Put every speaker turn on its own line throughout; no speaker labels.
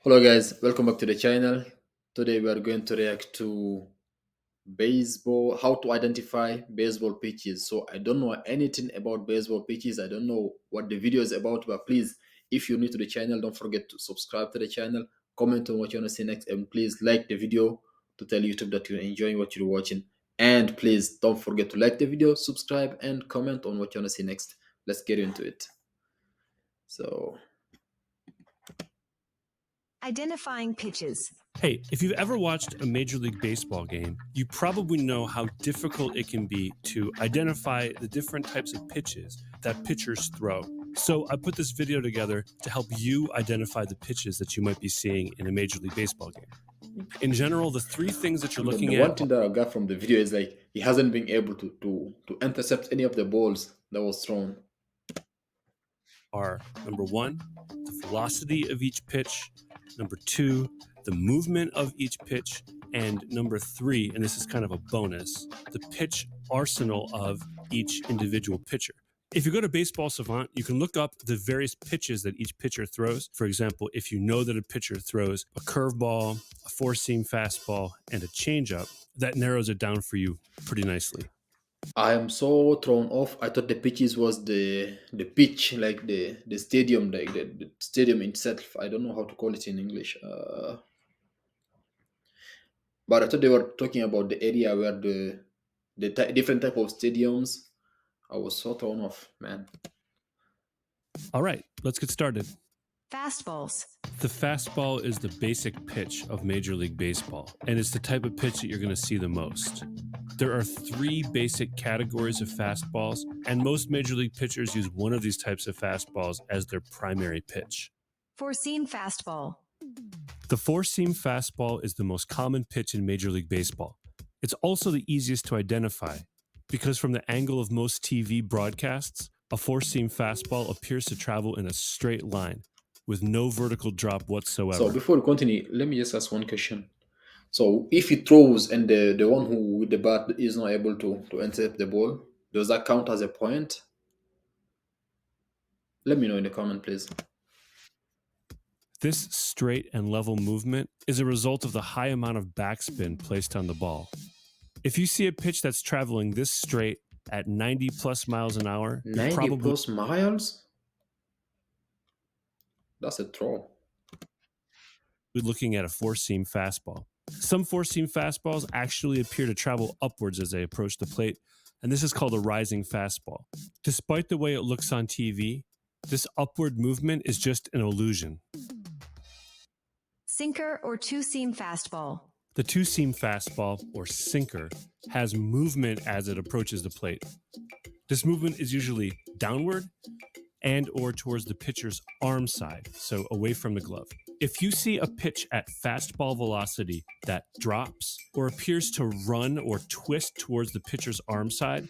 Hello guys, welcome back to the channel. Today we are going to react to baseball, how to identify baseball pitches. So I don't know anything about baseball pitches. I don't know what the video is about, but please, if you're new to the channel, don't forget to subscribe to the channel, comment on what you want to see next, and please like the video to tell YouTube that you're enjoying what you're watching. And please don't forget to like the video, subscribe, and comment on what you want to see next. Let's get into it. So
Identifying pitches.
Hey, if you've ever watched a Major League Baseball game, you probably know how difficult it can be to identify the different types of pitches that pitchers throw. So I put this video together to help you identify the pitches that you might be seeing in a Major League Baseball game. In general, the three things that you're looking
the
at.
one thing that I got from the video is like he hasn't been able to intercept any of the balls that was thrown.
Are number one, the velocity of each pitch, number two, the movement of each pitch, and number three, and this is kind of a bonus, the pitch arsenal of each individual pitcher. If you go to Baseball Savant, you can look up the various pitches that each pitcher throws. For example, if you know that a pitcher throws a curveball, a four-seam fastball, and a changeup, that narrows it down for you pretty nicely.
I am so thrown off. I thought the pitches was the pitch, like the stadium, like the stadium itself. I don't know how to call it in English. But I thought they were talking about the area where the different type of stadiums. I was so thrown off, man.
All right, let's get started.
Fastballs.
The fastball is the basic pitch of Major League Baseball, and it's the type of pitch that you're going to see the most. There are three basic categories of fastballs, and most Major League pitchers use one of these types of fastballs as their primary pitch.
Four-seam fastball.
The four-seam fastball is the most common pitch in Major League Baseball. It's also the easiest to identify, because from the angle of most TV broadcasts, a four-seam fastball appears to travel in a straight line, with no vertical drop whatsoever.
So before we continue, let me just ask one question. So if he throws and the one who with the bat is not able to intercept the ball, does that count as a point? Let me know in the comment, please.
This straight and level movement is a result of the high amount of backspin placed on the ball. If you see a pitch that's traveling this straight at 90 plus miles an hour,
90 plus miles? That's a throw.
We're looking at a four-seam fastball. Some four-seam fastballs actually appear to travel upwards as they approach the plate, and this is called a rising fastball. Despite the way it looks on TV, this upward movement is just an illusion.
Sinker or two-seam fastball.
The two-seam fastball, or sinker, has movement as it approaches the plate. This movement is usually downward and or towards the pitcher's arm side, so away from the glove. If you see a pitch at fastball velocity that drops or appears to run or twist towards the pitcher's arm side,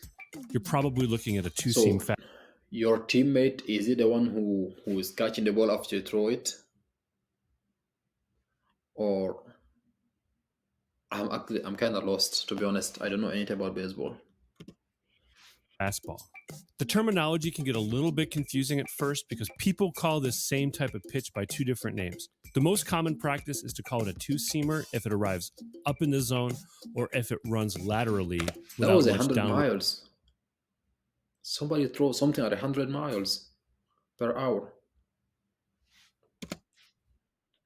you're probably looking at a two-seam fastball.
Your teammate, is it the one who is catching the ball after you throw it? Or I'm kind of lost, to be honest. I don't know anything about baseball.
Fastball. The terminology can get a little bit confusing at first because people call this same type of pitch by two different names. The most common practice is to call it a two-seamer if it arrives up in the zone or if it runs laterally without
that was
much
100
downward.
miles. Somebody throw something at 100 miles per hour.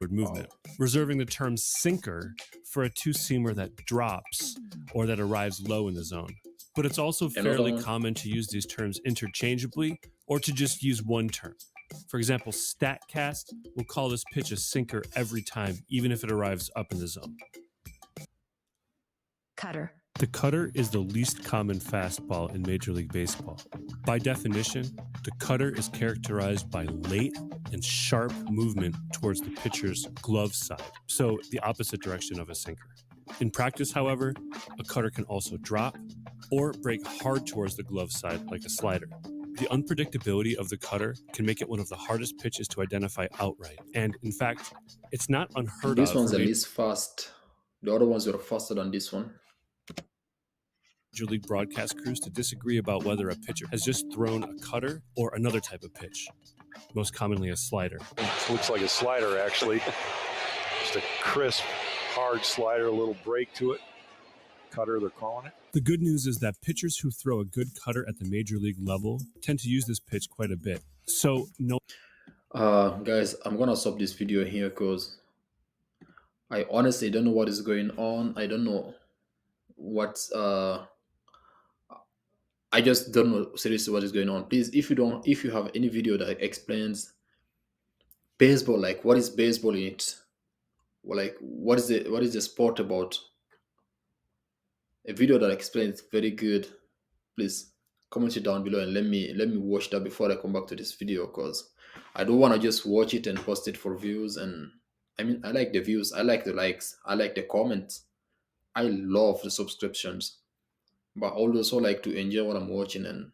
Movement, reserving the term sinker for a two-seamer that drops or that arrives low in the zone. But it's also fairly common to use these terms interchangeably or to just use one term. For example, StatCast will call this pitch a sinker every time, even if it arrives up in the zone.
Cutter.
The cutter is the least common fastball in Major League Baseball. By definition, the cutter is characterized by late and sharp movement towards the pitcher's glove side, so the opposite direction of a sinker. In practice, however, a cutter can also drop or break hard towards the glove side like a slider. The unpredictability of the cutter can make it one of the hardest pitches to identify outright. And in fact, it's not unheard of.
This one's at least fast. The other ones were faster than this one.
Major League broadcast crews to disagree about whether a pitcher has just thrown a cutter or another type of pitch, most commonly a slider.
Looks like a slider, actually. Just a crisp, hard slider, a little break to it. Cutter, they're calling it.
The good news is that pitchers who throw a good cutter at the major league level tend to use this pitch quite a bit. So no.
Guys, I'm gonna stop this video here because I honestly don't know what is going on. I don't know what I just don't know seriously what is going on. Please, if you have any video that explains baseball, like what is baseball in it, or like what is the sport about, a video that explains very good, please comment it down below and let me watch that before I come back to this video, because I don't want to just watch it and post it for views. And I mean, I like the views, I like the likes, I like the comments, I love the subscriptions, but I also like to enjoy what I'm watching. And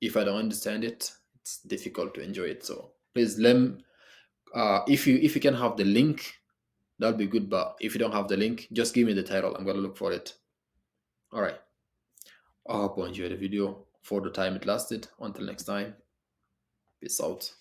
if I don't understand it, it's difficult to enjoy it. So please if you can have the link, that'll be good. But if you don't have the link, just give me the title, I'm gonna look for it. All right, I hope you enjoyed the video for the time it lasted. Until next time, peace out.